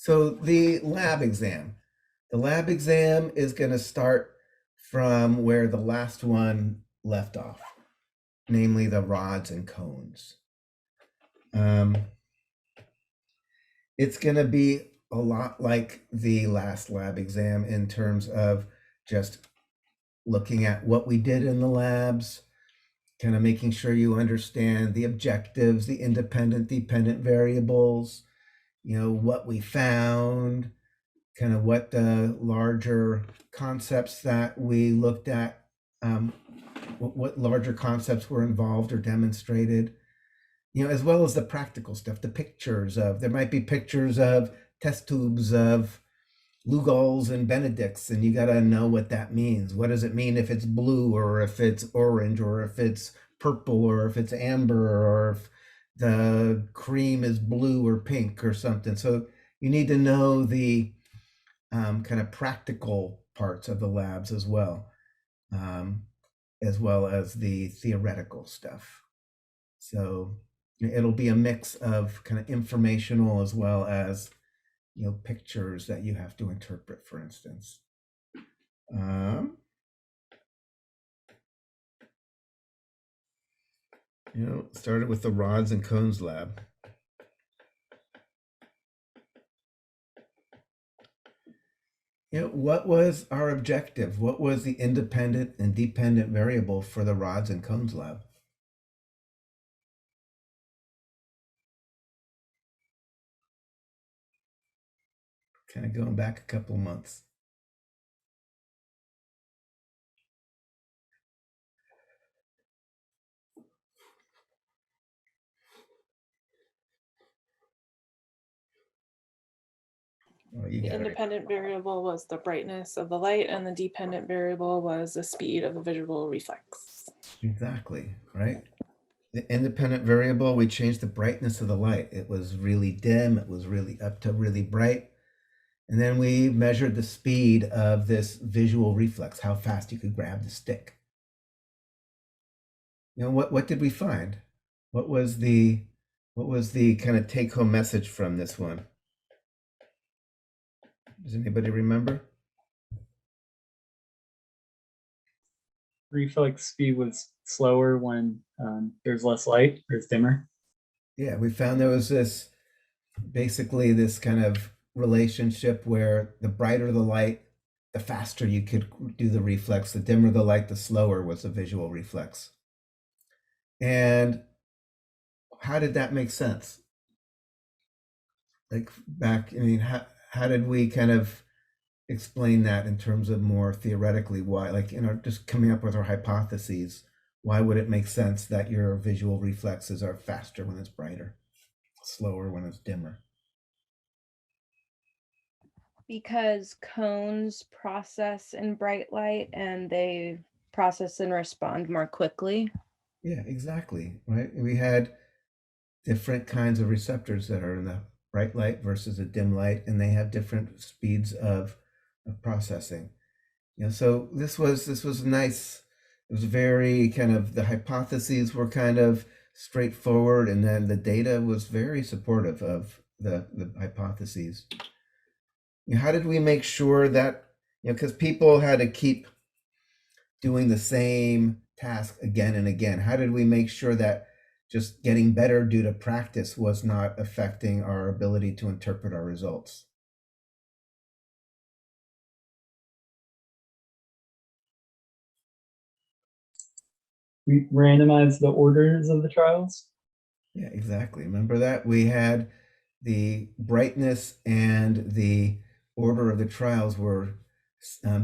So the lab exam. The lab exam is going to start from where the last one left off, namely the rods and cones. It's going to be a lot like the last lab exam in terms of just looking at what we did in the labs, kind of making sure you understand the objectives, the independent, dependent variables, what we found, kind of what the larger concepts that we looked at, what larger concepts were involved or demonstrated, as well as the practical stuff, the pictures of, there might be pictures of test tubes of Lugol's and Benedict's, and you got to know what that means. What does it mean if it's blue or if it's orange or if it's purple or if it's amber or if the cream is blue or pink or something? So you need to know the kind of practical parts of the labs as well as the theoretical stuff. So it'll be a mix of kind of informational as well as pictures that you have to interpret, for instance. Started with the rods and cones lab. What was our objective? What was the independent and dependent variable for the rods and cones lab? Kind of going back a couple months. Oh, the independent variable was the brightness of the light, and the dependent variable was the speed of the visual reflex. Exactly, right? The independent variable, we changed the brightness of the light. It was really dim, it was really up to really bright. And then we measured the speed of this visual reflex, how fast you could grab the stick. What did we find? What was the kind of take-home message from this one? Does anybody remember? Reflex speed was slower when there's less light or it's dimmer. Yeah, we found there was this kind of relationship where the brighter the light, the faster you could do the reflex. The dimmer the light, the slower was the visual reflex. And how did that make sense? Like how did we kind of explain that in terms of more theoretically why, just coming up with our hypotheses? Why would it make sense that your visual reflexes are faster when it's brighter, slower when it's dimmer? Because cones process in bright light and they process and respond more quickly. Yeah, exactly. Right. We had different kinds of receptors that are in the bright light versus a dim light, and they have different speeds of processing. So this was nice. It was very kind of, the hypotheses were kind of straightforward, and then the data was very supportive of the hypotheses. How did we make sure that, because people had to keep doing the same task again and again, how did we make sure that just getting better due to practice was not affecting our ability to interpret our results? We randomized the orders of the trials. Yeah, exactly. Remember that? We had the brightness and the order of the trials were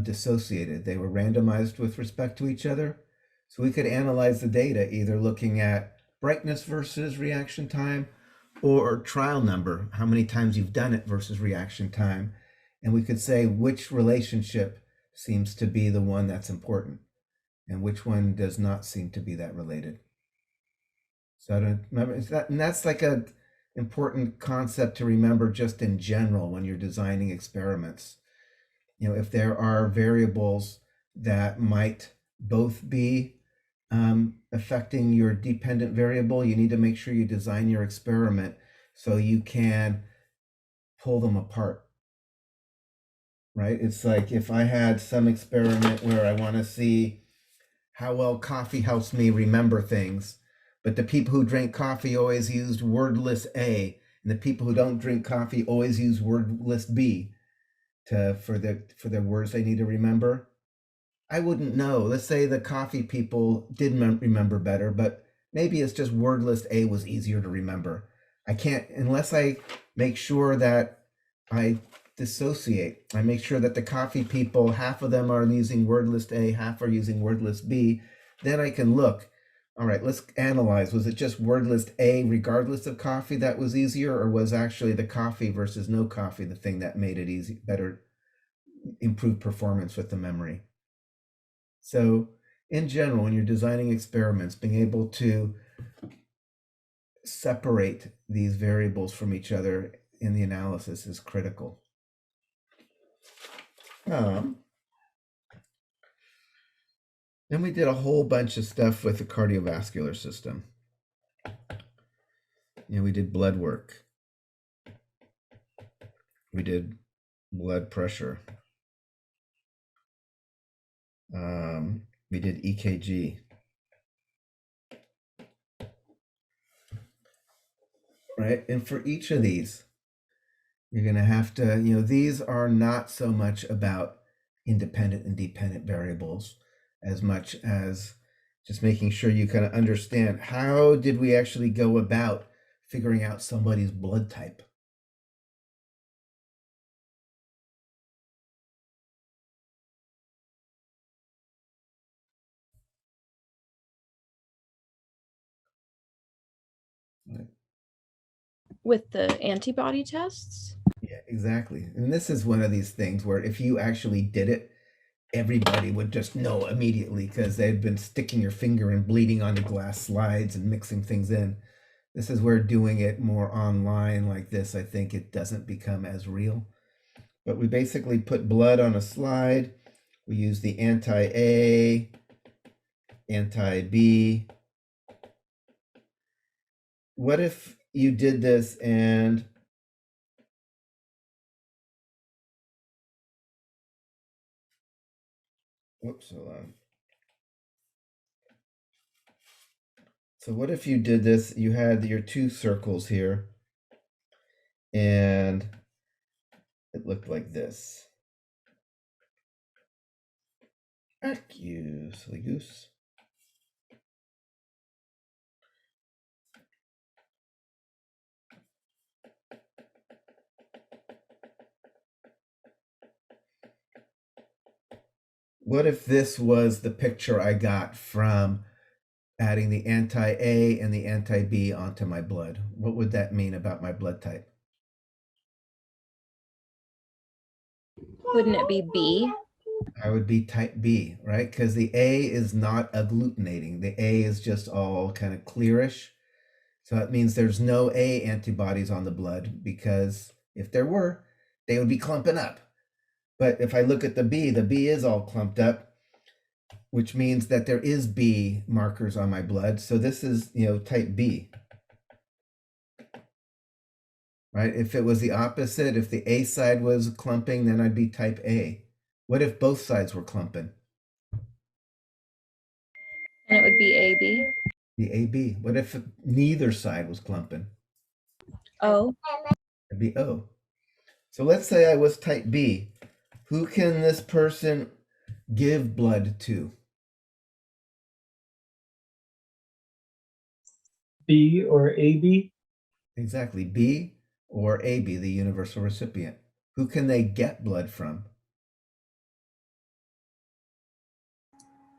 dissociated. They were randomized with respect to each other. So we could analyze the data either looking at brightness versus reaction time or trial number, how many times you've done it versus reaction time. And we could say which relationship seems to be the one that's important and which one does not seem to be that related. So I don't remember, and that's like a important concept to remember just in general when you're designing experiments. If there are variables that might both be affecting your dependent variable, you need to make sure you design your experiment so you can pull them apart. Right? It's like if I had some experiment where I want to see how well coffee helps me remember things, but the people who drink coffee always used wordless A, and the people who don't drink coffee always use wordless B for the words they need to remember. I wouldn't know. Let's say the coffee people did remember better, but maybe it's just wordless A was easier to remember. I can't, unless I make sure that I dissociate. I make sure that the coffee people, half of them are using wordless A, half are using wordless B. Then I can look. All right, let's analyze. Was it just wordless A regardless of coffee that was easier, or was actually the coffee versus no coffee the thing that made it easy, better, improved performance with the memory? So in general, when you're designing experiments, being able to separate these variables from each other in the analysis is critical. Then we did a whole bunch of stuff with the cardiovascular system. We did blood work. We did blood pressure. We did EKG. Right? And for each of these, you're going to have to, these are not so much about independent and dependent variables as much as just making sure you kind of understand how did we actually go about figuring out somebody's blood type. With the antibody tests? Yeah, exactly. And this is one of these things where if you actually did it, everybody would just know immediately because they'd been sticking your finger and bleeding onto glass slides and mixing things in. This is where doing it more online like this, I think it doesn't become as real. But we basically put blood on a slide. We use the anti-A, anti-B. What if you did this and whoops, hold on. So what if you did this, you had your two circles here, and it looked like this. Thank you, silly goose. What if this was the picture I got from adding the anti-A and the anti-B onto my blood? What would that mean about my blood type? Wouldn't it be B? I would be type B, right? Because the A is not agglutinating. The A is just all kind of clearish. So that means there's no A antibodies on the blood, because if there were, they would be clumping up. But if I look at the B is all clumped up, which means that there is B markers on my blood. So this is, type B. Right? If it was the opposite, if the A side was clumping, then I'd be type A. What if both sides were clumping? And it would be AB? The AB. What if neither side was clumping? O? It'd be O. So let's say I was type B. Who can this person give blood to? B or AB? Exactly. B or AB, the universal recipient. Who can they get blood from?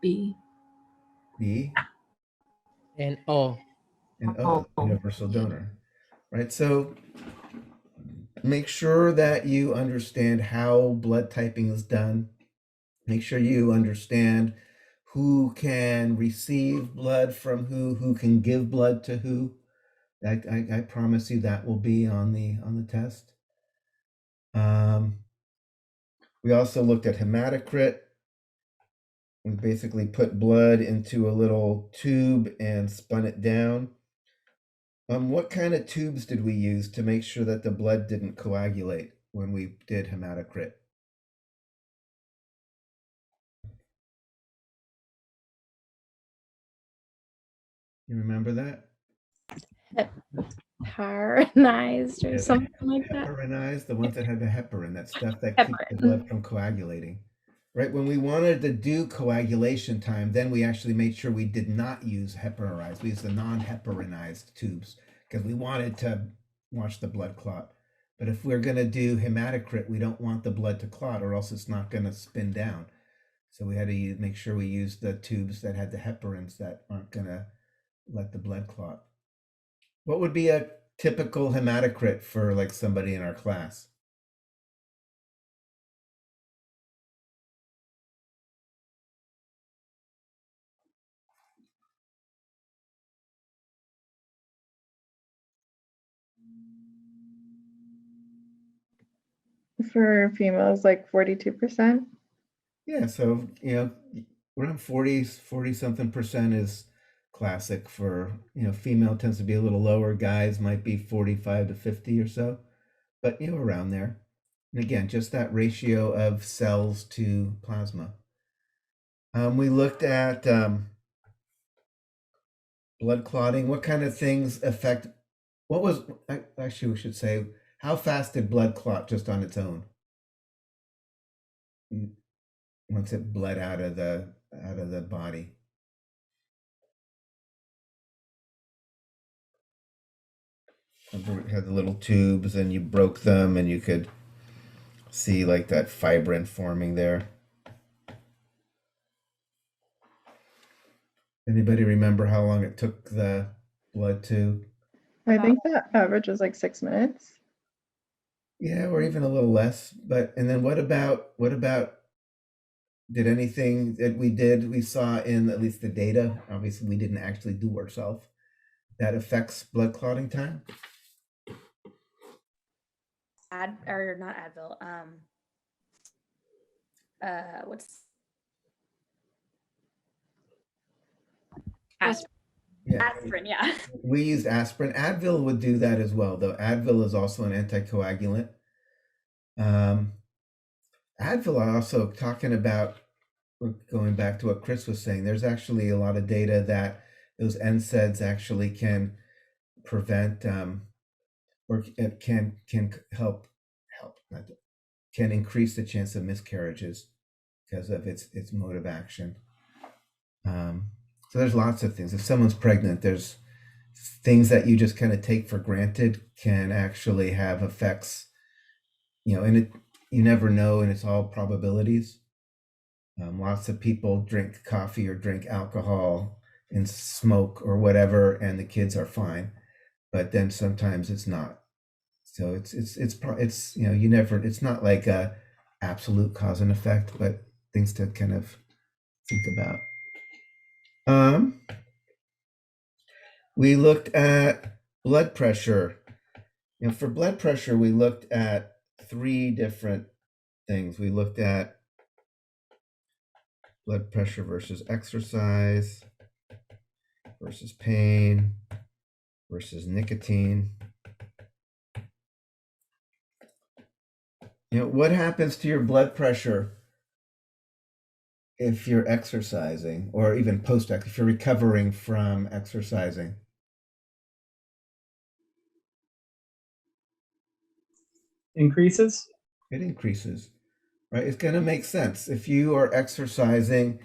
B. B And O. and O, universal donor. Right? So make sure that you understand how blood typing is done. Make sure you understand who can receive blood from who can give blood to who. I promise you that will be on the test. We also looked at hematocrit. We basically put blood into a little tube and spun it down. What kind of tubes did we use to make sure that the blood didn't coagulate when we did hematocrit? You remember that? Heparinized or Yeah, something like that. heparinized, the ones that had the heparin, that stuff that keeps the Heparin. blood from coagulating. Right, when we wanted to do coagulation time, then we actually made sure we did not use heparinized. We used the non-heparinized tubes because we wanted to watch the blood clot. But if we're going to do hematocrit, we don't want the blood to clot or else it's not going to spin down. So we had to make sure we used the tubes that had the heparins that aren't going to let the blood clot. What would be a typical hematocrit for like somebody in our class? For females, like 42%. Yeah, so around 40 something percent is classic for, female tends to be a little lower, guys might be 45 to 50 or so, but around there. And again, just that ratio of cells to plasma. We looked at blood clotting. What kind of things affect, actually we should say, how fast did blood clot just on its own? Once it bled out of the body. Remember we had the little tubes and you broke them and you could see like that fibrin forming there. Anybody remember how long it took the blood to? I think the average was like 6 minutes. Yeah, or even a little less. But and then what about did anything that we saw in at least the data, obviously we didn't actually do ourselves, that affects blood clotting time? Or not Advil. What's Aspirin. Yeah. aspirin? Yeah. We used aspirin. Advil would do that as well, though. Advil is also an anticoagulant. Advil, I also talking about, going back to what Chris was saying, there's actually a lot of data that those NSAIDs actually can prevent or it can help can increase the chance of miscarriages because of its mode of action. So there's lots of things. If someone's pregnant, there's things that you just kind of take for granted can actually have effects, and you never know, and it's all probabilities. Lots of people drink coffee or drink alcohol and smoke or whatever, and the kids are fine, but then sometimes it's not. So it's you never, it's not like a absolute cause and effect, but things to kind of think about. We looked at blood pressure. For blood pressure, we looked at 3 different things. We looked at blood pressure versus exercise, versus pain, versus nicotine. What happens to your blood pressure if you're exercising, or even if you're recovering from exercising? Increases. It increases, right? It's going to make sense. If you are exercising,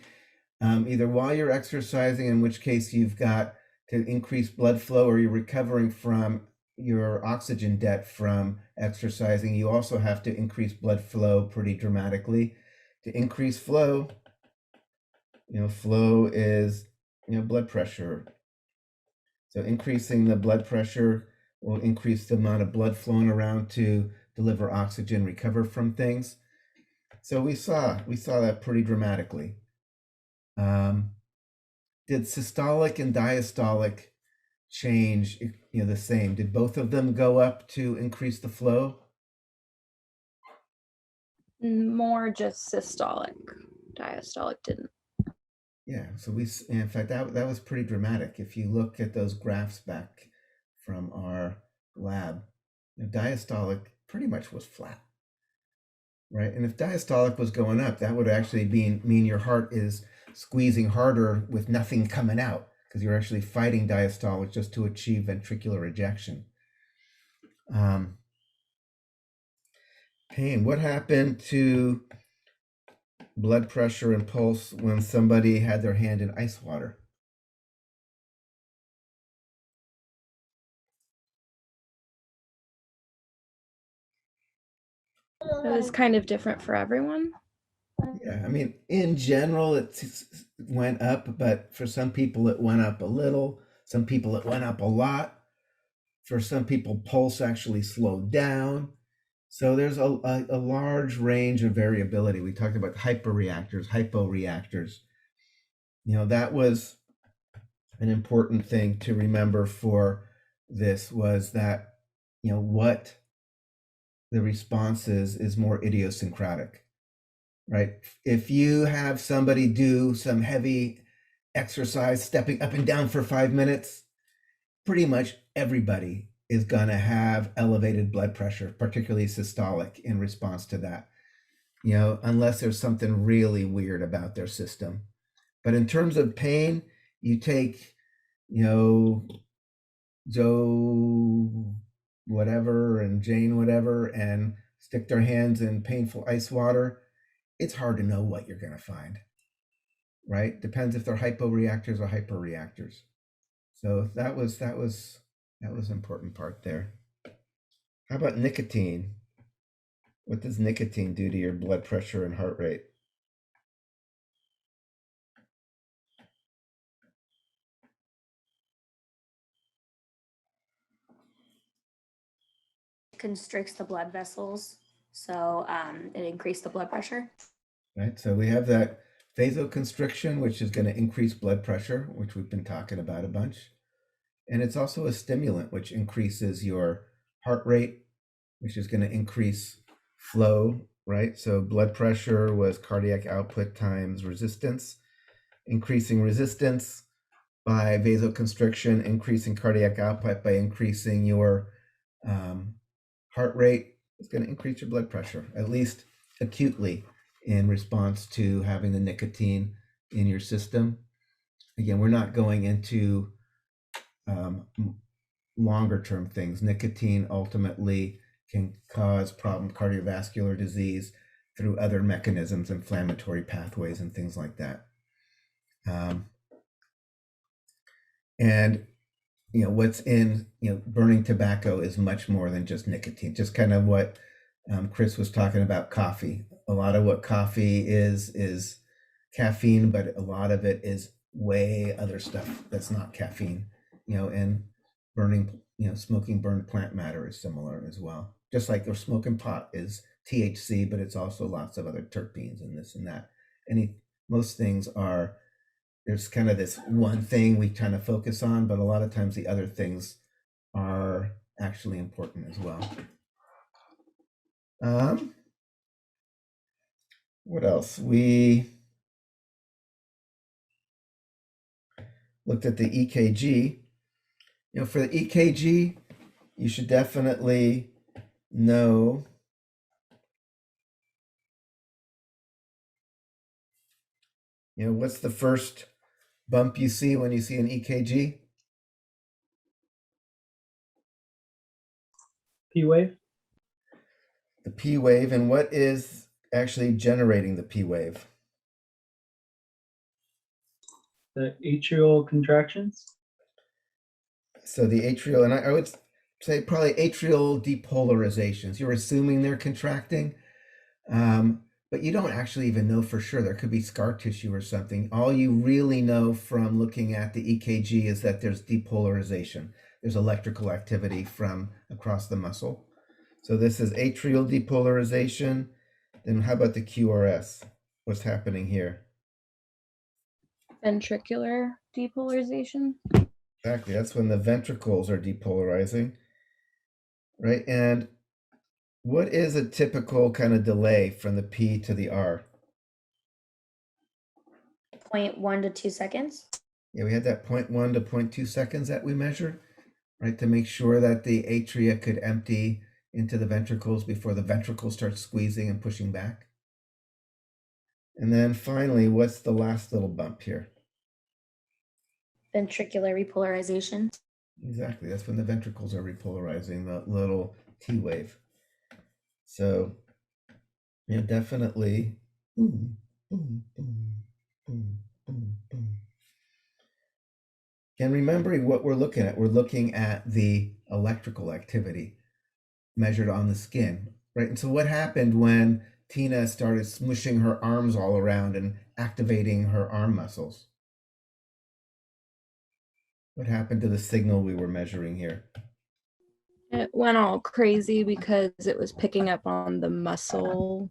either while you're exercising, in which case you've got to increase blood flow, or you're recovering from your oxygen debt from exercising, you also have to increase blood flow pretty dramatically. To increase flow, flow is, blood pressure. So increasing the blood pressure will increase the amount of blood flowing around to deliver oxygen, recover from things. So we saw that pretty dramatically. Did systolic and diastolic change, the same? Did both of them go up to increase the flow? More just systolic. Diastolic didn't. Yeah, so in fact, that was pretty dramatic. If you look at those graphs back from our lab. Diastolic pretty much was flat, right? And if diastolic was going up, that would actually mean your heart is squeezing harder with nothing coming out, because you're actually fighting diastolic just to achieve ventricular ejection. Pain. What happened to blood pressure and pulse when somebody had their hand in ice water? It was kind of different for everyone. Yeah, I mean, in general, it went up, but for some people, it went up a little. Some people, it went up a lot. For some people, pulse actually slowed down. So there's a large range of variability. We talked about hyperreactors, hyporeactors. That was an important thing to remember for this, was that, what the response is more idiosyncratic, right? If you have somebody do some heavy exercise, stepping up and down for 5 minutes, pretty much everybody is going to have elevated blood pressure, particularly systolic, in response to that, unless there's something really weird about their system. But in terms of pain, you take, Joe whatever and Jane whatever and stick their hands in painful ice water, it's hard to know what you're going to find, right? Depends if they're hyporeactors or hyperreactors. So that was an important part there. How about nicotine? What does nicotine do to your blood pressure and heart rate? Constricts the blood vessels, so it increased the blood pressure. Right, so we have that vasoconstriction, which is going to increase blood pressure, which we've been talking about a bunch. And it's also a stimulant, which increases your heart rate, which is going to increase flow, right? So blood pressure was cardiac output times resistance. Increasing resistance by vasoconstriction, increasing cardiac output by increasing your heart rate is going to increase your blood pressure, at least acutely, in response to having the nicotine in your system. Again, we're not going into longer term things. Nicotine ultimately can cause cardiovascular disease through other mechanisms, inflammatory pathways and things like that. And what's in burning tobacco is much more than just nicotine. Just kind of what Chris was talking about, coffee. A lot of what coffee is caffeine, but a lot of it is way other stuff that's not caffeine. And burning, smoking burned plant matter is similar as well. Just like smoking pot is THC, but it's also lots of other terpenes and this and that. Most things are, there's kind of this one thing we kind of focus on, but a lot of times the other things are actually important as well. What else? We looked at the EKG. For the EKG, you should definitely know what's the first bump you see when you see an EKG? P wave. The P wave. And what is actually generating the P wave? The atrial contractions. So the atrial, and I would say probably atrial depolarizations. You're assuming they're contracting, but you don't actually even know for sure. There could be scar tissue or something. All you really know from looking at the EKG is that there's depolarization. There's electrical activity from across the muscle. So this is atrial depolarization. Then how about the QRS? What's happening here? Ventricular depolarization. Exactly. That's when the ventricles are depolarizing, right? And what is a typical kind of delay from the P to the R? 0.1 to 2 seconds. Yeah, we had that 0.1 to 0.2 seconds that we measured. right? To make sure that the atria could empty into the ventricles before the ventricles start squeezing and pushing back. And then finally, what's the last little bump here? Ventricular repolarization. Exactly, that's when the ventricles are repolarizing, the little T wave. So, yeah, definitely. Boom, boom, boom, boom, boom, boom. And remembering what we're looking at the electrical activity measured on the skin, right? And so what happened when Tina started smushing her arms all around and activating her arm muscles? What happened to the signal we were measuring here? It went all crazy because it was picking up on the muscle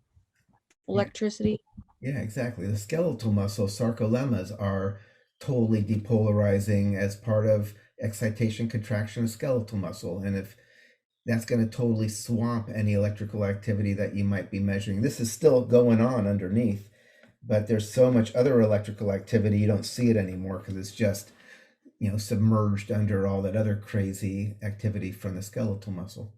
electricity. Yeah, exactly. The skeletal muscle sarcolemmas are totally depolarizing as part of excitation contraction of skeletal muscle. And if that's going to totally swamp any electrical activity that you might be measuring. This is still going on underneath, but there's so much other electrical activity you don't see it anymore because it's just, you know, submerged under all that other crazy activity from the skeletal muscle.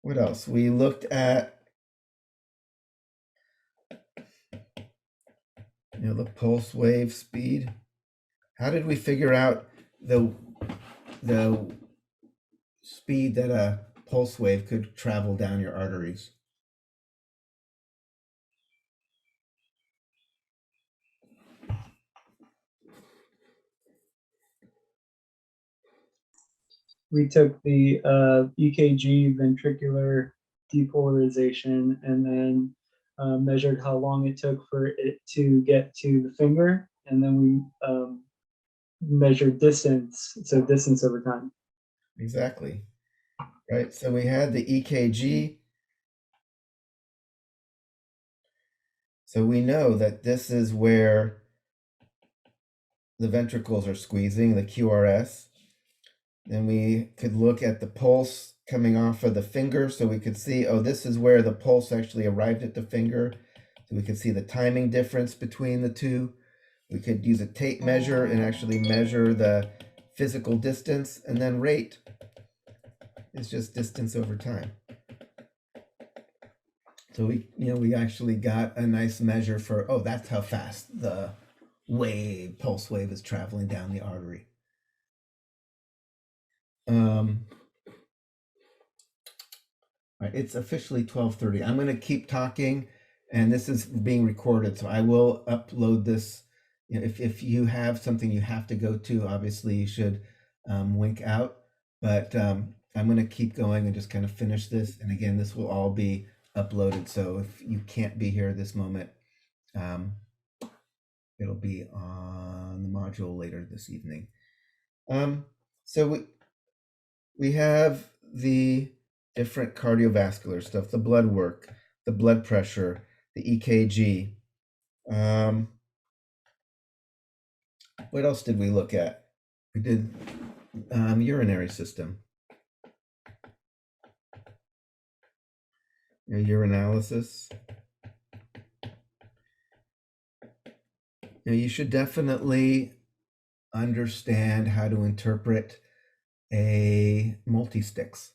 What else? We looked at, you know, the pulse wave speed. How did we figure out the speed that a pulse wave could travel down your arteries? We took the EKG ventricular depolarization and then measured how long it took for it to get to the finger, and then we measured distance, so distance over time. Exactly. Right. So we had the EKG. So we know that this is where the ventricles are squeezing, the QRS. Then we could look at the pulse coming off of the finger. So we could see, oh, this is where the pulse actually arrived at the finger. So we could see the timing difference between the two. We could use a tape measure and actually measure the physical distance, and then rate is just distance over time. So we actually got a nice measure for, oh, that's how fast the pulse wave is traveling down the artery. Right, it's officially 12:30. I'm going to keep talking, and this is being recorded, so I will upload this. You know, if you have something you have to go to, obviously you should wink out. But I'm going to keep going and just kind of finish this. And again, this will all be uploaded. So if you can't be here this moment, it'll be on the module later this evening. So we have the different cardiovascular stuff, the blood work, the blood pressure, the EKG. What else did we look at? We did urinary system, urinalysis. Now you should definitely understand how to interpret a multi-sticks,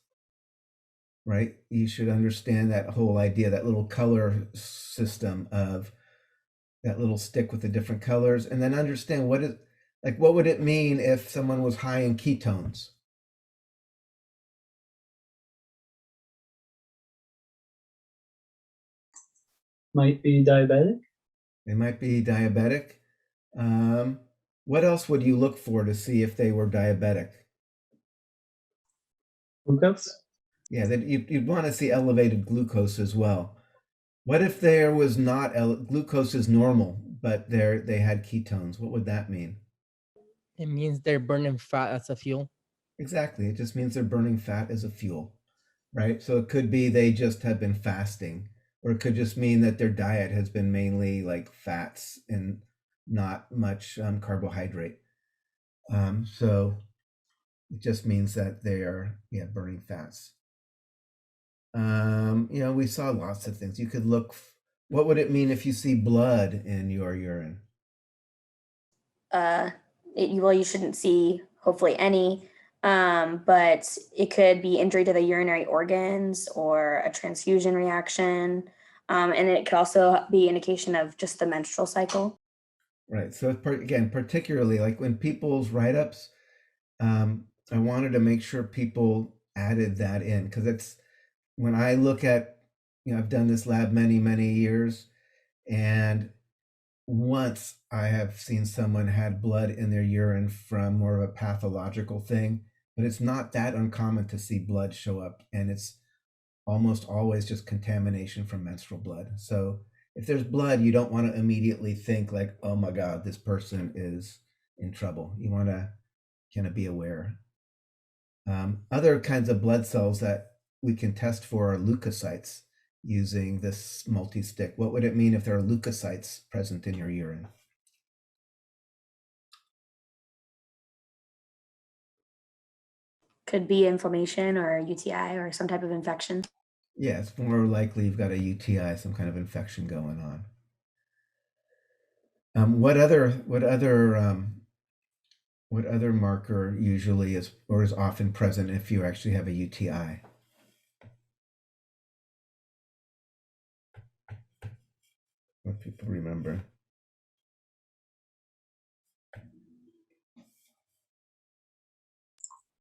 right? You should understand that whole idea, that little color system of that little stick with the different colors, and then understand what would it mean if someone was high in ketones? Might be diabetic. They might be diabetic. What else would you look for to see if they were diabetic? Glucose. Yeah, that you'd want to see elevated glucose as well. What if there was not glucose is normal, but they had ketones? What would that mean? It means they're burning fat as a fuel. Exactly. It just means they're burning fat as a fuel, right? So it could be they just have been fasting, or it could just mean that their diet has been mainly like fats and not much carbohydrate. So it just means that they are burning fats. We saw lots of things. You could look. What would it mean if you see blood in your urine? you shouldn't see hopefully any, but it could be injury to the urinary organs or a transfusion reaction. And it could also be indication of just the menstrual cycle. Right. So again, particularly like when people's write-ups, I wanted to make sure people added that in because it's when I look at, I've done this lab many years, and once I have seen someone had blood in their urine from more of a pathological thing, but it's not that uncommon to see blood show up, and it's almost always just contamination from menstrual blood. So if there's blood, you don't want to immediately think like, oh my God, this person is in trouble. You want to kind of be aware. Other kinds of blood cells that we can test for are leukocytes using this multi-stick. What would it mean if there are leukocytes present in your urine? Could be inflammation or UTI or some type of infection. Yeah, it's more likely you've got a UTI, some kind of infection going on. What other marker usually is or is often present if you actually have a UTI? What people remember?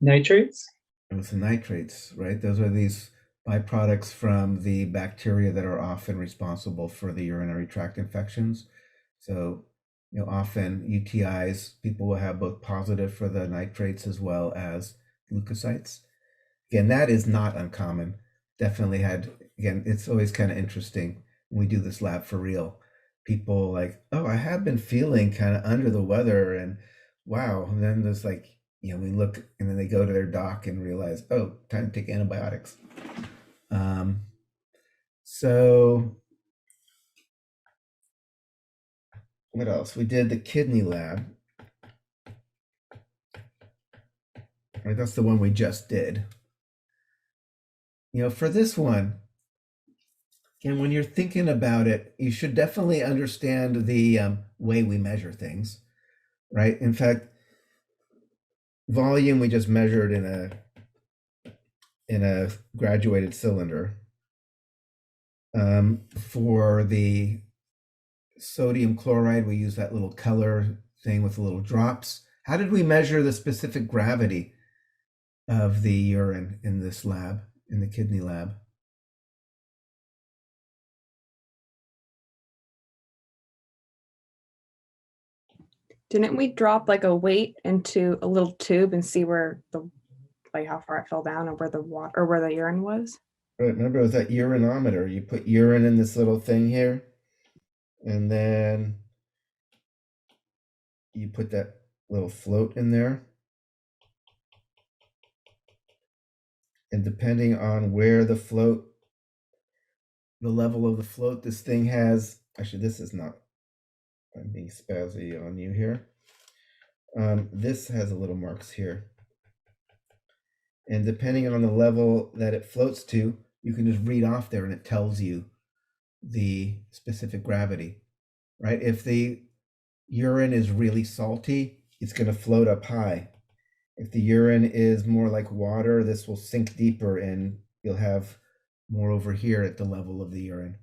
Nitrates? It was the nitrates, right? Those are these byproducts from the bacteria that are often responsible for the urinary tract infections. So, often UTIs, people will have both positive for the nitrates as well as leukocytes. Again, that is not uncommon. Definitely again, it's always kind of interesting when we do this lab for real. People like, oh, I have been feeling kind of under the weather, and wow. And then there's like, we look and then they go to their doc and realize, oh, time to take antibiotics. So what else? We did the kidney lab. Right, that's the one we just did. For this one, and when you're thinking about it, you should definitely understand the way we measure things, right? In fact, volume we just measured in a graduated cylinder. For the sodium chloride, we use that little color thing with the little drops. How did we measure the specific gravity of the urine in this lab, in the kidney lab? Didn't we drop like a weight into a little tube and see where how far it fell down or where the water or where the urine was? Right, remember it was that urinometer. You put urine in this little thing here, and then you put that little float in there. And depending on where the level of the float this thing has, actually this is not, I'm being spazzy on you here. This has a little marks here. And depending on the level that it floats to, you can just read off there and it tells you the specific gravity, right? If the urine is really salty, it's going to float up high. If the urine is more like water, this will sink deeper and you'll have more over here at the level of the urine.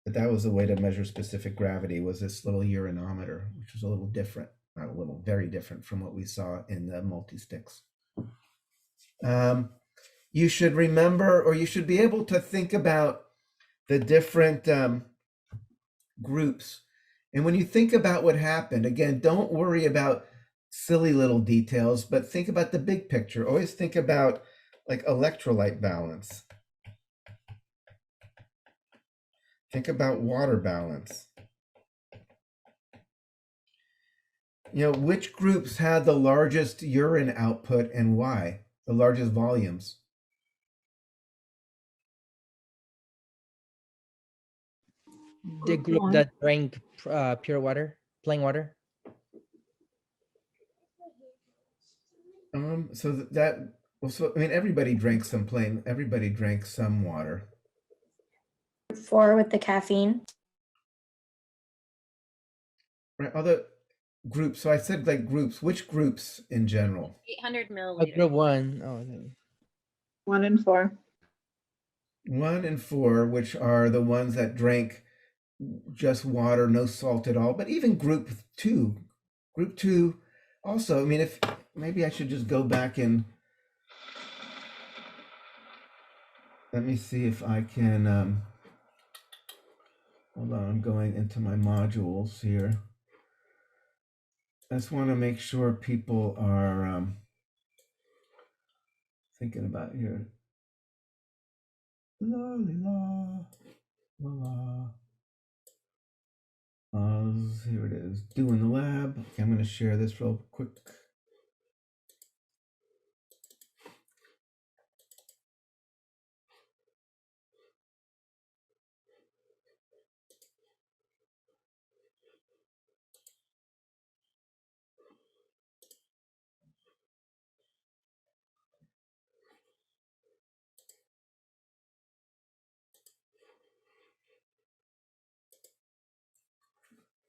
But that was the way to measure specific gravity, was this little urinometer, which was a little different, not a little, very different from what we saw in the multi-sticks. You should remember, or you should be able to think about the different groups. And when you think about what happened, again, don't worry about silly little details, but think about the big picture. Always think about like electrolyte balance. Think about water balance. Which groups had the largest urine output and why? The largest volumes? The group One. that drank pure water, plain water. Everybody drank some water. 4 with the caffeine. Right. Although groups. So I said like groups. Which groups in general? 800 Oh, milliliters. group 1. Oh, 1 and 4. 1 and 4, which are the ones that drank just water, no salt at all. But even group two also, I mean, if maybe I should just go back and let me see if I can, hold on, I'm going into my modules here. I just want to make sure people are thinking about here. La la la la. Here it is, doing the lab. Okay, I'm going to share this real quick.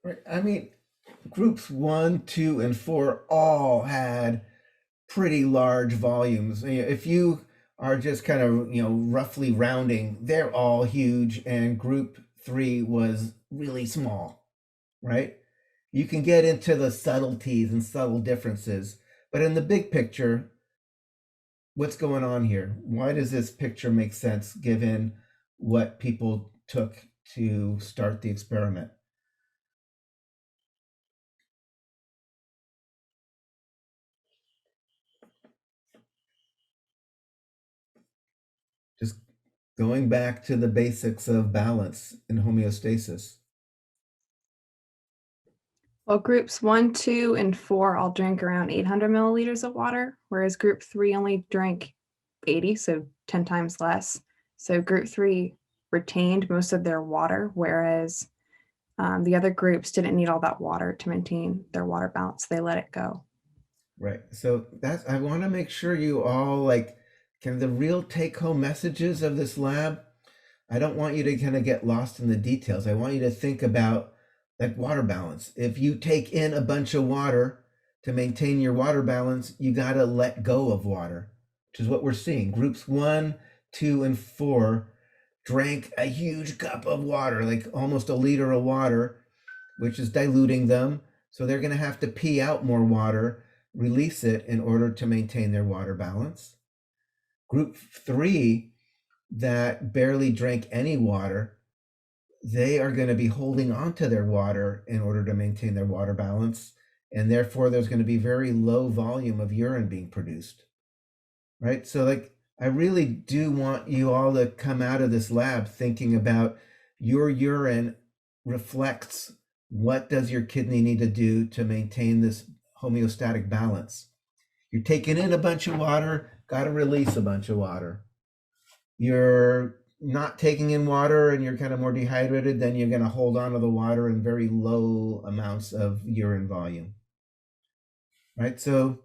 Right. I mean, groups 1, 2, and 4 all had pretty large volumes. If you are just kind of, roughly rounding, they're all huge, and group 3 was really small, right? You can get into the subtleties and subtle differences, but in the big picture, what's going on here? Why does this picture make sense given what people took to start the experiment? Just going back to the basics of balance and homeostasis. Well, groups 1, 2, and 4 all drank around 800 milliliters of water, whereas group 3 only drank 80, so 10 times less. So group 3 retained most of their water, whereas the other groups didn't need all that water to maintain their water balance. They let it go. Right. So I want to make sure you all like kind of the real take home messages of this lab. I don't want you to kind of get lost in the details. I want you to think about like water balance. If you take in a bunch of water to maintain your water balance, you got to let go of water, which is what we're seeing. Groups 1, 2, and 4 drank a huge cup of water, like almost a liter of water, which is diluting them. So they're going to have to pee out more water, release it in order to maintain their water balance. Group 3 that barely drank any water, they are going to be holding on to their water in order to maintain their water balance. And therefore, there's going to be very low volume of urine being produced. Right? So, like, I really do want you all to come out of this lab thinking about your urine reflects what does your kidney need to do to maintain this homeostatic balance. You're taking in a bunch of water, got to release a bunch of water. You're not taking in water and you're kind of more dehydrated, then you're going to hold on to the water in very low amounts of urine volume. Right? So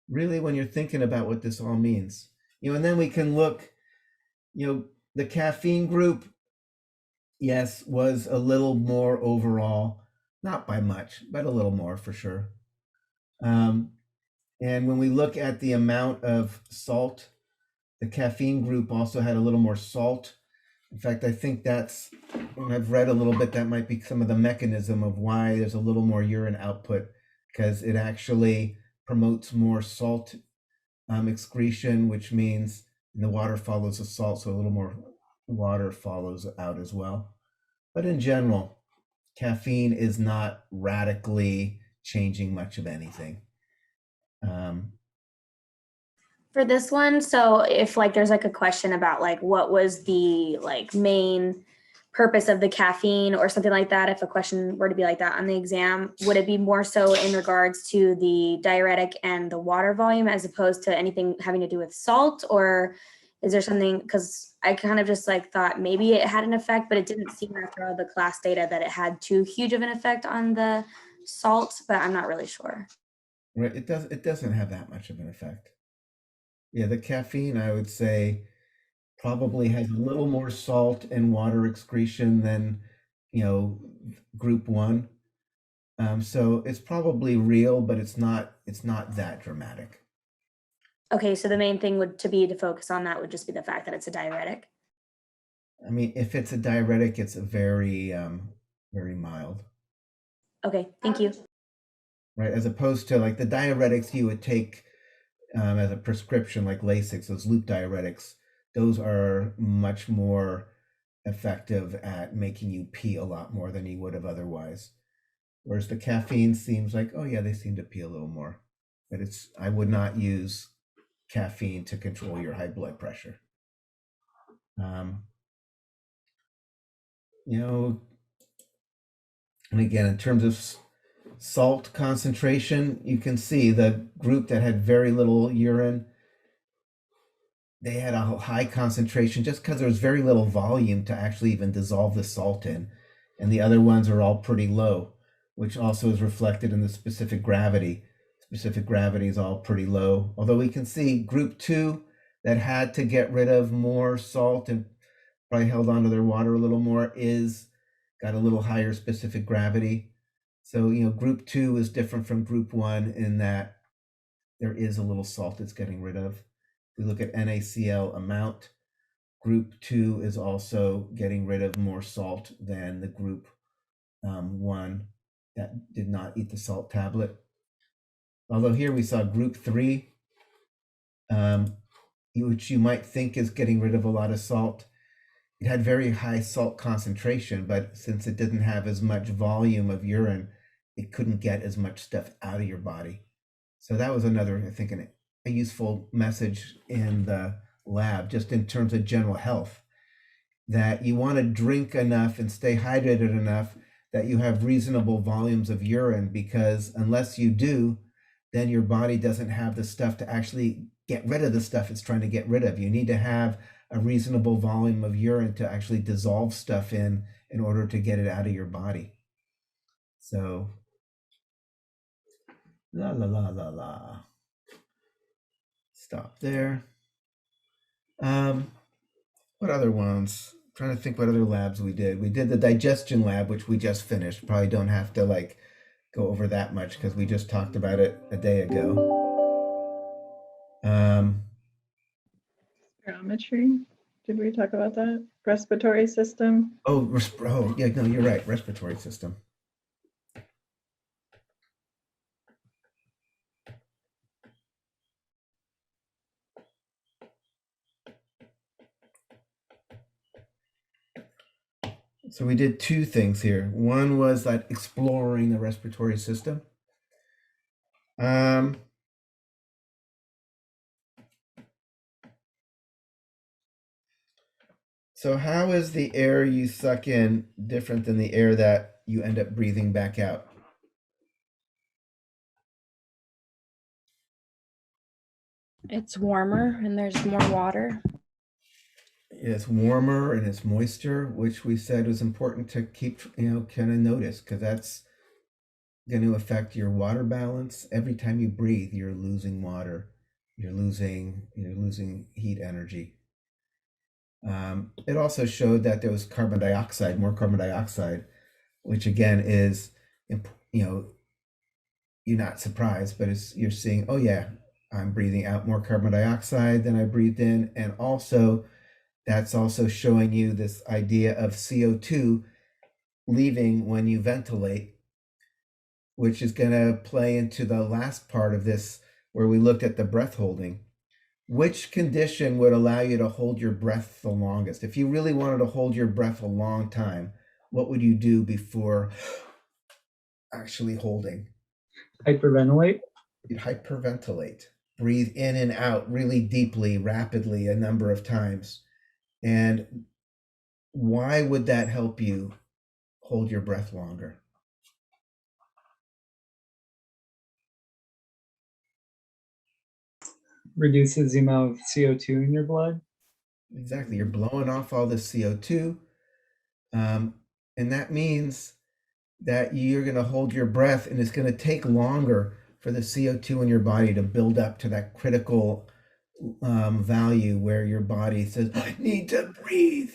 really when you're thinking about what this all means, and then we can look, the caffeine group, yes, was a little more overall, not by much, but a little more for sure. And when we look at the amount of salt, the caffeine group also had a little more salt. In fact, I think that's, when I've read a little bit, that might be some of the mechanism of why there's a little more urine output, because it actually promotes more salt excretion, which means the water follows the salt, so a little more water follows out as well. But in general, caffeine is not radically changing much of anything. For this one, so if like there's like a question about like what was the like main purpose of the caffeine or something like that, if a question were to be like that on the exam, would it be more so in regards to the diuretic and the water volume as opposed to anything having to do with salt? Or is there something, because I kind of just like thought maybe it had an effect, but it didn't seem after all the class data that it had too huge of an effect on the salt, but I'm not really sure. Right, it doesn't have that much of an effect. Yeah, the caffeine, I would say, probably has a little more salt and water excretion than, group 1. So it's probably real, but it's not that dramatic. Okay, so the main thing would to focus on that would just be the fact that it's a diuretic. I mean, if it's a diuretic, it's a very mild, Okay, thank you. right? As opposed to like the diuretics you would take as a prescription, like Lasix, those loop diuretics, those are much more effective at making you pee a lot more than you would have otherwise. Whereas the caffeine seems like, oh yeah, they seem to pee a little more. But I would not use caffeine to control your high blood pressure. You know, and again, in terms of salt concentration, you can see the group that had very little urine, they had a high concentration just because there was very little volume to actually even dissolve the salt in. And the other ones are all pretty low, which also is reflected in the specific gravity. Specific gravity is all pretty low. Although we can see group 2 that had to get rid of more salt and probably held onto their water a little more is got a little higher specific gravity. So, group 2 is different from group 1 in that there is a little salt it's getting rid of. If we look at NaCl amount, group 2 is also getting rid of more salt than the group 1 that did not eat the salt tablet. Although here we saw group 3, which you might think is getting rid of a lot of salt. It had very high salt concentration, but since it didn't have as much volume of urine, it couldn't get as much stuff out of your body. So that was another, I think, a useful message in the lab, just in terms of general health, that you want to drink enough and stay hydrated enough that you have reasonable volumes of urine, because unless you do, then your body doesn't have the stuff to actually get rid of the stuff it's trying to get rid of. You need to have a reasonable volume of urine to actually dissolve stuff in order to get it out of your body. So, la la la la la. Stop there. What other ones? I'm trying to think what other labs we did. We did the digestion lab, which we just finished. Probably don't have to go over that much because we just talked about it a day ago. Spirometry. Did we talk about that? Respiratory system. Oh, yeah, no, you're right. Respiratory system. So we did two things here. One was that exploring the respiratory system. So how is the air you suck in different than the air that you end up breathing back out? It's warmer and there's more water. It's warmer and it's moisture, which we said was important to keep, kind of notice, because that's going to affect your water balance. Every time you breathe, you're losing water. You're losing heat energy. It also showed that there was more carbon dioxide, which again is, you're not surprised, but you're seeing, oh yeah, I'm breathing out more carbon dioxide than I breathed in. And also that's also showing you this idea of CO2 leaving when you ventilate, which is going to play into the last part of this, where we looked at the breath holding. Which condition would allow you to hold your breath the longest? If you really wanted to hold your breath a long time, what would you do before actually holding? Hyperventilate. You'd hyperventilate. Breathe in and out really deeply, rapidly, a number of times. And why would that help you hold your breath longer? Reduces the amount of CO2 in your blood. Exactly. You're blowing off all the CO2. And that means that you're going to hold your breath, and it's going to take longer for the CO2 in your body to build up to that critical value where your body says, I need to breathe,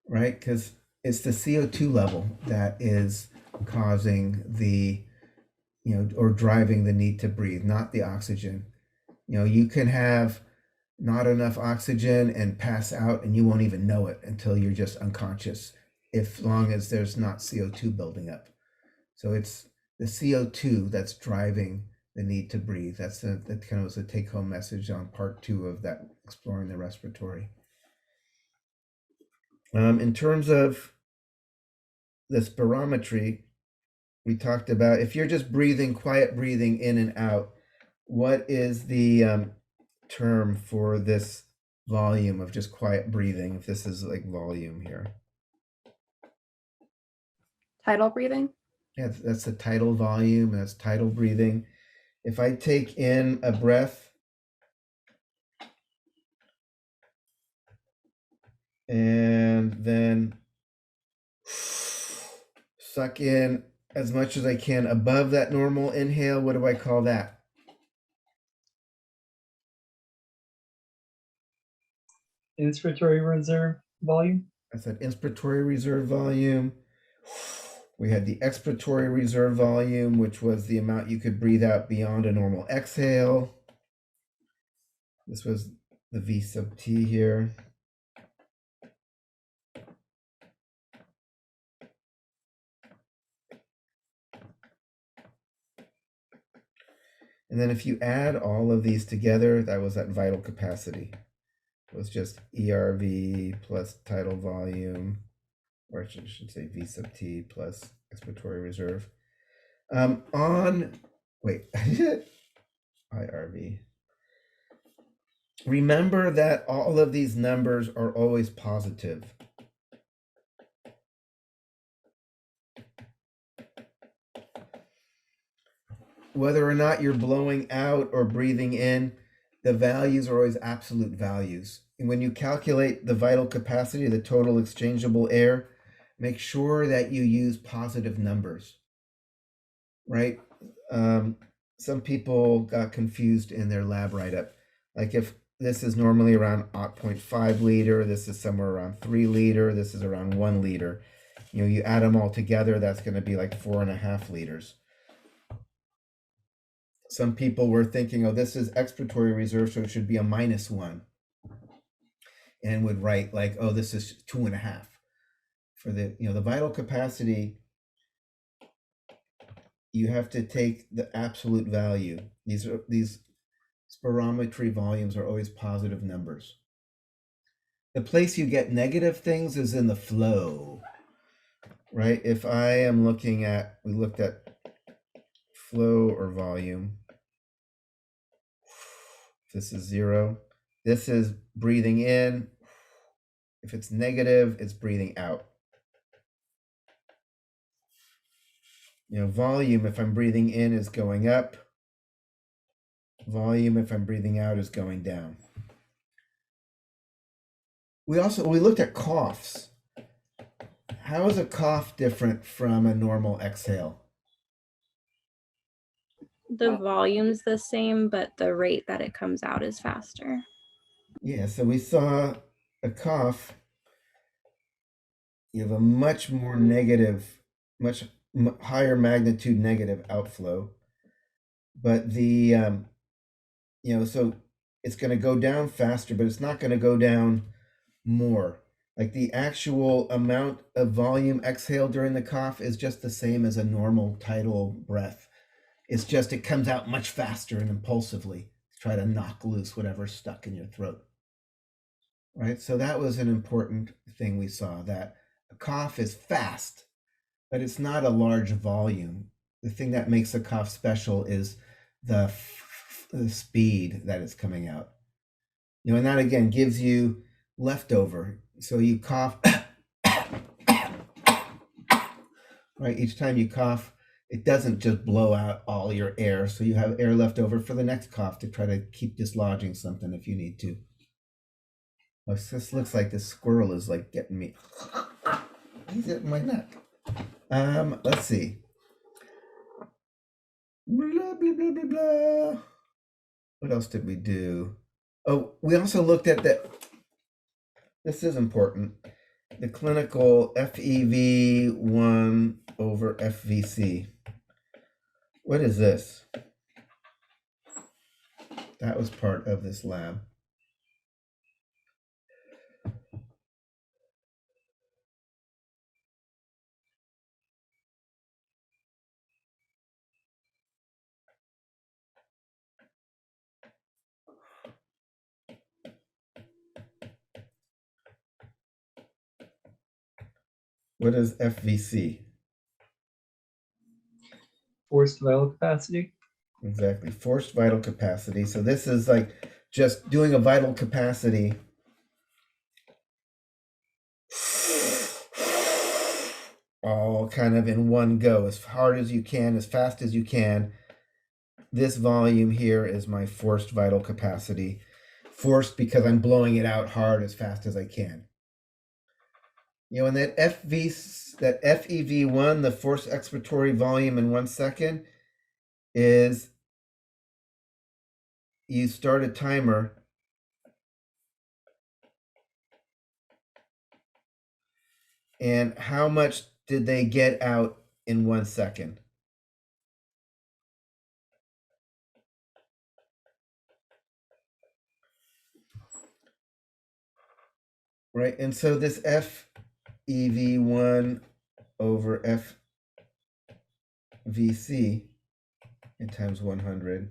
right? Because it's the CO2 level that is causing the, or driving the need to breathe, not the oxygen. You can have not enough oxygen and pass out and you won't even know it until you're just unconscious, if long as there's not CO2 building up. So it's the CO2 that's driving the need to breathe. That kind of was the take-home message on part 2 of that, exploring the respiratory. In terms of the spirometry, we talked about if you're just breathing, quiet breathing in and out, what is the term for this volume of just quiet breathing, if this is like volume here? Tidal breathing. Yeah, that's the tidal volume, that's tidal breathing. If I take in a breath and then suck in as much as I can above that normal inhale, what do I call that? Inspiratory reserve volume. That's that inspiratory reserve volume. We had the expiratory reserve volume, which was the amount you could breathe out beyond a normal exhale. This was the V sub T here. And then if you add all of these together, that was that vital capacity. It was just ERV plus tidal volume, or I should say V sub T plus expiratory reserve. IRV. Remember that all of these numbers are always positive. Whether or not you're blowing out or breathing in, the values are always absolute values. And when you calculate the vital capacity, the total exchangeable air, make sure that you use positive numbers, right? Some people got confused in their lab write-up. Like if this is normally around 0.5 liter, this is somewhere around 3 liter, this is around 1 liter. You add them all together, that's going to be like 4.5 liters. Some people were thinking, oh, this is expiratory reserve, so it should be a -1. And would write like, oh, this is 2.5. For the, the vital capacity, you have to take the absolute value. These spirometry volumes are always positive numbers. The place you get negative things is in the flow, right? If I am looking at, we looked at flow or volume. This is 0. This is breathing in. If it's negative, it's breathing out. Volume, if I'm breathing in, is going up. Volume, if I'm breathing out, is going down. We looked at coughs. How is a cough different from a normal exhale? The volume's the same, but the rate that it comes out is faster. Yeah, so we saw a cough. You have a much more negative, much higher magnitude negative outflow. But the, so it's going to go down faster, but it's not going to go down more. Like the actual amount of volume exhaled during the cough is just the same as a normal tidal breath. It's just it comes out much faster and impulsively to try to knock loose whatever's stuck in your throat. Right? So that was an important thing we saw, that a cough is fast, but it's not a large volume. The thing that makes a cough special is the speed that it's coming out. And that again gives you leftover. So you cough, right? Each time you cough, it doesn't just blow out all your air. So you have air left over for the next cough to try to keep dislodging something if you need to. Oh, this looks like this squirrel is like getting me. He's at my neck. Let's see. Blah, blah, blah, blah, blah. What else did we do? Oh, we also looked at that. This is important. the clinical FEV1 over FVC. What is this? That was part of this lab. What is FVC? Forced vital capacity. Exactly, forced vital capacity. So this is like just doing a vital capacity. All kind of in one go, as hard as you can, as fast as you can. This volume here is my forced vital capacity. Forced because I'm blowing it out hard as fast as I can. You know, and that FEV1, the forced expiratory volume in 1 second, is you start a timer and how much did they get out in 1 second? Right, and so this FEV1 over FVC in times 100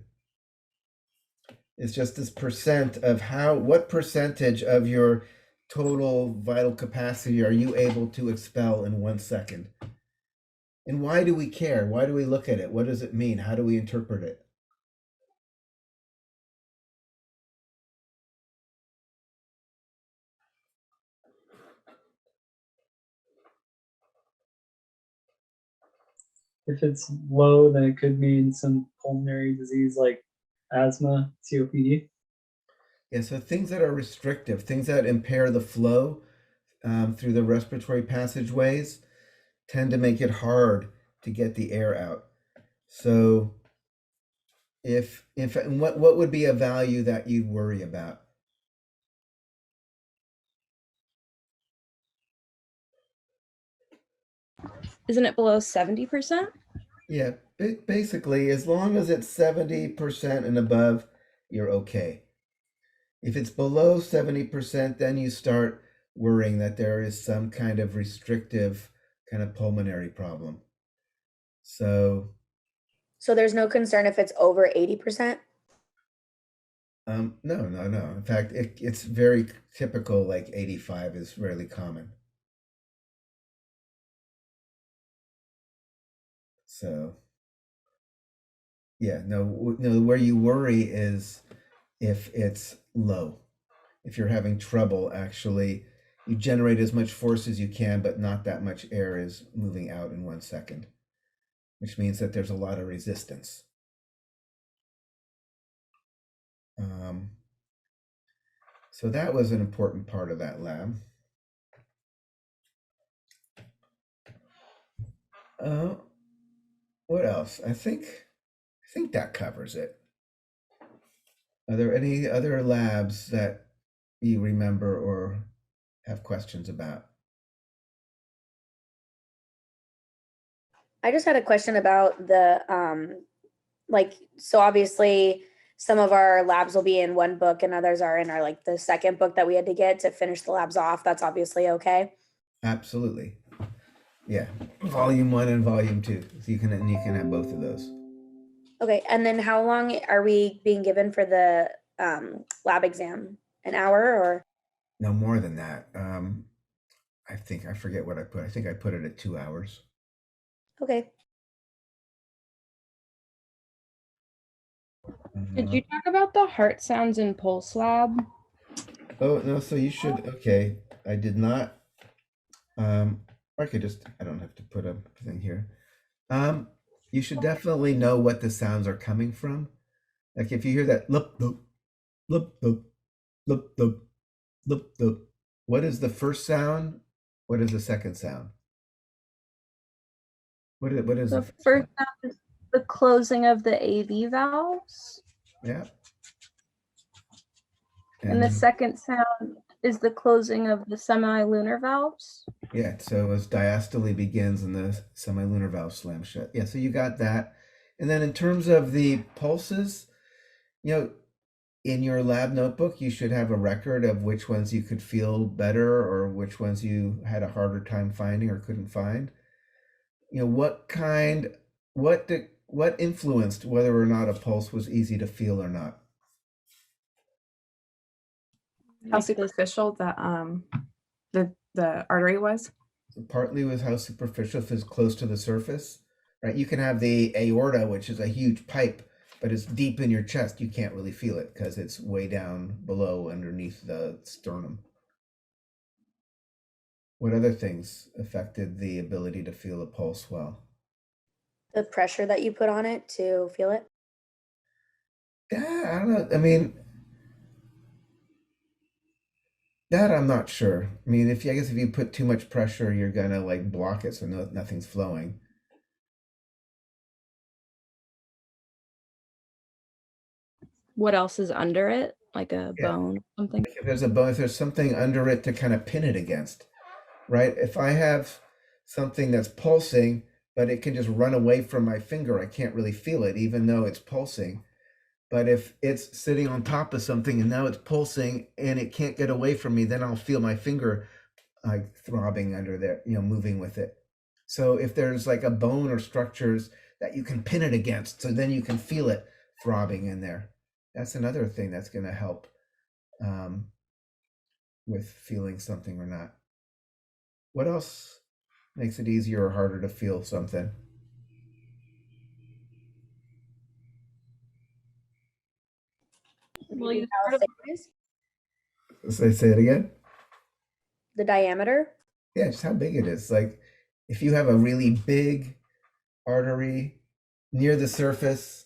is just this percent of what percentage of your total vital capacity are you able to expel in 1 second? And why do we care? Why do we look at it? What does it mean? How do we interpret it? If it's low, then it could mean some pulmonary disease like asthma, COPD. Yeah, so things that are restrictive, things that impair the flow through the respiratory passageways tend to make it hard to get the air out. So what would be a value that you'd worry about? Isn't it below 70%? Yeah, basically, as long as it's 70% and above, you're okay. If it's below 70%, then you start worrying that there is some kind of restrictive kind of pulmonary problem. So there's no concern if it's over 80%? no. In fact, it's very typical, like 85 is really common. So yeah, no, where you worry is if it's low. If you're having trouble, actually, you generate as much force as you can, but not that much air is moving out in 1 second, which means that there's a lot of resistance. So that was an important part of that lab. What else? I think that covers it. Are there any other labs that you remember or have questions about? I just had a question about the so obviously some of our labs will be in one book and others are in our the second book that we had to get to finish the labs off. That's obviously okay. Absolutely. Yeah, volume 1 and volume 2. So you can have both of those. Okay, and then how long are we being given for the lab exam? An hour or? No, more than that. I forget what I put. I think I put it at 2 hours. Okay. Did you talk about the heart sounds and pulse lab? Oh no, so you should. Okay, I did not. I don't have to put a thing here. You should definitely know what the sounds are coming from. Like if you hear that lup lup lup lup lup lup lup lup, what is the first sound? What is the second sound? What is The the first sound is the closing of the AV valves. Yeah. And the second sound is the closing of the semilunar valves. Yeah, so as diastole begins and the semilunar valve slams shut. Yeah, so you got that. And then in terms of the pulses, in your lab notebook, you should have a record of which ones you could feel better or which ones you had a harder time finding or couldn't find. What influenced whether or not a pulse was easy to feel or not? How Like this- superficial the artery was. Partly with how superficial, if it's close to the surface, right? You can have the aorta, which is a huge pipe, but it's deep in your chest. You can't really feel it because it's way down below underneath the sternum. What other things affected the ability to feel a pulse well? The pressure that you put on it to feel it. Yeah, I don't know. I mean, that I'm not sure. I mean, I guess if you put too much pressure, you're gonna like block it so nothing's flowing. What else is under it? Like a Yeah. bone, something? If there's a bone, if there's something under it to kind of pin it against, right? If I have something that's pulsing, but it can just run away from my finger, I can't really feel it, even though it's pulsing. But if it's sitting on top of something and now it's pulsing and it can't get away from me, then I'll feel my finger like throbbing under there, moving with it. So if there's like a bone or structures that you can pin it against, so then you can feel it throbbing in there. That's another thing that's going to help with feeling something or not. What else makes it easier or harder to feel something? Well, Maybe you how sort of- thick it is, Say it again. the diameter. Yeah, just how big it is. Like if you have a really big artery near the surface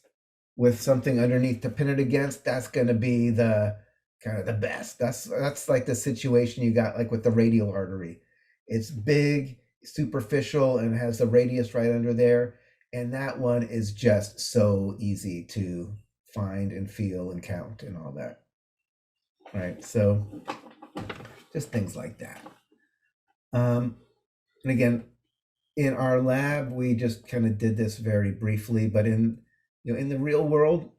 with something underneath to pin it against, that's going to be the kind of the best. That's like the situation you got like with the radial artery. It's big, superficial, and has the radius right under there. And that one is just so easy to find and feel and count and all that. Right. So just things like that. And again, in our lab, we just kind of did this very briefly, but in the real world,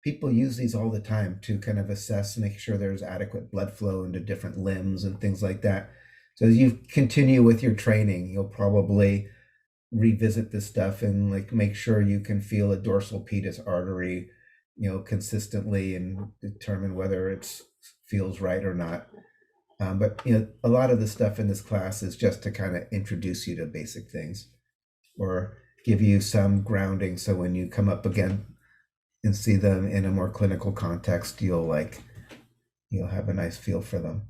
people use these all the time to kind of assess, make sure there's adequate blood flow into different limbs and things like that. So as you continue with your training, you'll probably revisit this stuff and like make sure you can feel a dorsal pedis artery, consistently and determine whether it feels right or not. But a lot of the stuff in this class is just to kind of introduce you to basic things or give you some grounding. So when you come up again and see them in a more clinical context, you'll have a nice feel for them.